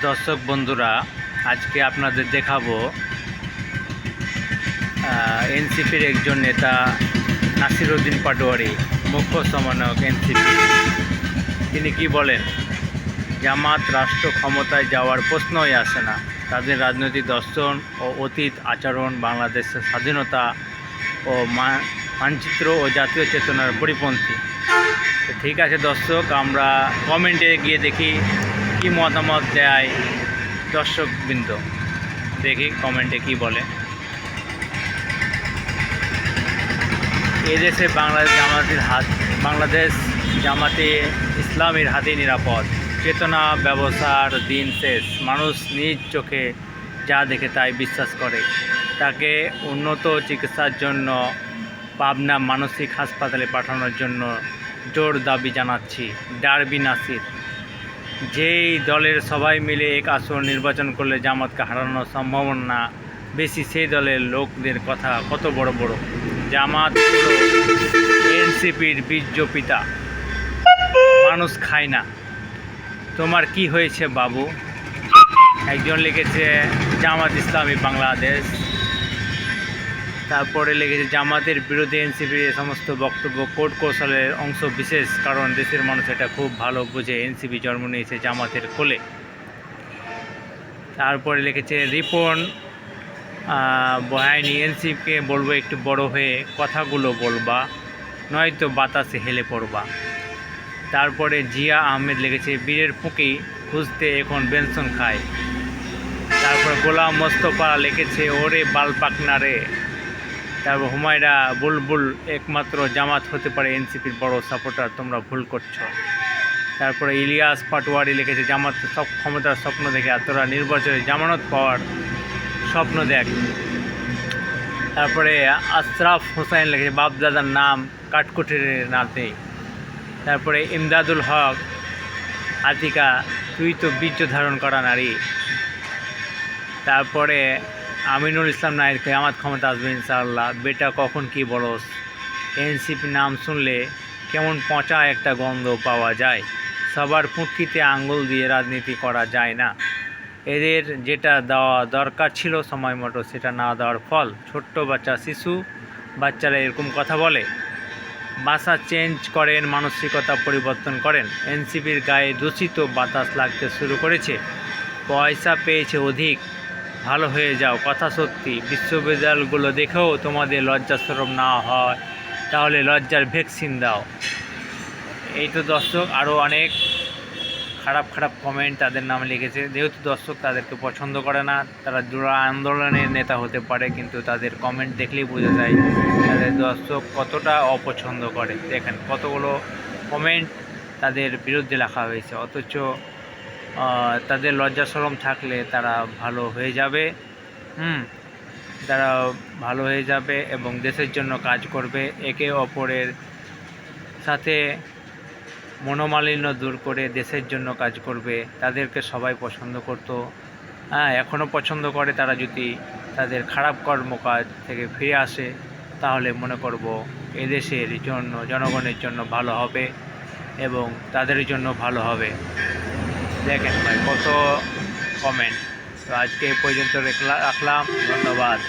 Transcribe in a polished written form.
দর্শক বন্ধুরা, আজকে আপনাদের দেখাবো এনসিপির একজন নেতা নাসিরউদ্দিন পাটোয়ারি, মুখ্য সমন্বয়ক এনসিপি। তিনি কি বলেন? জামাত রাষ্ট্র ক্ষমতায় যাওয়ার প্রশ্নই আসে না। তাদের রাজনৈতিক দর্শন ও অতীত আচরণ বাংলাদেশের স্বাধীনতা ও মানচিত্র ও জাতীয় চেতনার পরিপন্থী। ঠিক আছে দর্শক, আমরা কমেন্টে গিয়ে দেখি কি মতামত দেয় দর্শকবৃন্দ। দেখি কমেন্টে কি বলে। এদেশে বাংলাদেশ জামাতে ইসলামের হাতে নিরাপদ। চেতনা ব্যবসার দিন শেষ। মানুষ নিজ চোখে যা দেখে তাই বিশ্বাস করে। তাকে উন্নত চিকিৎসার জন্য পাবনা মানসিক হাসপাতালে পাঠানোর জন্য জোর দাবি জানাচ্ছি। ডারবি নাসির, যেই দলের সবাই মিলে এক আসন নির্বাচন করলে জামাতকে হারানোর সম্ভাবনা বেশি, সেই দলের লোকদের কথা কত বড় বড়। জামাত এনসিপির বীর্য পিতা, মানুষ খায় না। তোমার কি হয়েছে বাবু? একজন লিখেছে জামাত ইসলামী বাংলাদেশ। তারপরে লিখেছে জামাতের বিরুদ্ধে এনসিপির সমস্ত বক্তব্য কোর্ট কৌশলের অংশ বিশেষ, কারণ দেশের মানুষ এটা খুব ভালো বুঝে। এনসিপি জন্ম নিয়েছে জামাতের কোলে। তারপরে লিখেছে রিপন বহায়নি, এনসিপিকে বলবো একটু বড় হয়ে কথাগুলো বলবা, নয়তো বাতাসে হেলে পড়বা। তারপরে জিয়া আহমেদ লিখেছে বীরের ফুঁকি খুঁজতে এখন বেনসন খায়। তারপর গোলাম মোস্তফা লিখেছে ওরে বাল পাকনা রে। তারপর হুমায়রা বুলবুল, একমাত্র জামাত হতে পারে এনসিপির বড় সাপোর্টার, তোমরা ভুল করছো। তারপরে ইলিয়াস পাটোয়ারি লিখেছে জামাত সব ক্ষমতার স্বপ্ন দেখে আর তোরা নির্বাচনে জামানত পাওয়ার স্বপ্ন দেখ। তারপরে আশরাফ হোসেন লিখেছে বাপদাদার নাম কাঠকুটির নাতে। তারপরে ইমদাদুল হক আতিকা, তুই তো বীর্য ধারণ করা নারী। তারপরে আমিনুল ইসলাম নাইর, জামাত ক্ষমতা আসবে ইনশাআল্লাহ। বেটা কখন কি বলস? এনসিপি নাম শুনলে কেমন পচা একটা গন্ধ পাওয়া যায়। সবার পুটকিতে আঙ্গুল দিয়ে রাজনীতি করা যায় না। এদের যেটা দেওয়া দরকার ছিল সময় মতো, সেটা না দেওয়ার ফল। ছোট্ট বাচ্চারা এরকম কথা বলে। ভাষা চেঞ্জ করেন, মানসিকতা পরিবর্তন করেন। এনসিপির গায়ে দূষিত বাতাস লাগতে শুরু করেছে। পয়সা পেয়েছে অধিক, ভালো হয়ে যাও, কথা সত্যি। বিশ্ববিদ্যালয়গুলো দেখেও তোমাদের লজ্জা শরম না হয়, তাহলে লজ্জার ভ্যাকসিন দাও। এই তো দর্শক, আরও অনেক খারাপ কমেন্ট তাদের নামে লিখেছে। যেহেতু দর্শক তাদেরকে পছন্দ করে না, তারা জোড়া আন্দোলনের নেতা হতে পারে, কিন্তু তাদের কমেন্ট দেখলেই বোঝা যায় তাদের দর্শক কতটা অপছন্দ করে। দেখেন কতগুলো কমেন্ট তাদের বিরুদ্ধে লেখা হয়েছে, অথচ তাদের লজ্জা শরম থাকলে তারা ভালো হয়ে যাবে। তারা ভালো হয়ে যাবে এবং দেশের জন্য কাজ করবে। একে অপরের সাথে মনোমালিন্য দূর করে দেশের জন্য কাজ করবে। তাদেরকে সবাই পছন্দ করতো, এখনও পছন্দ করে। তারা যদি তাদের খারাপ কর্মকাজ থেকে ফিরে আসে, তাহলে মনে করব এদেশের জন্য, জনগণের জন্য ভালো হবে এবং তাদের জন্য ভালো হবে। দেখেন ভাই কত কমেন্ট। তো আজকে এই পর্যন্ত রাখলাম, ধন্যবাদ।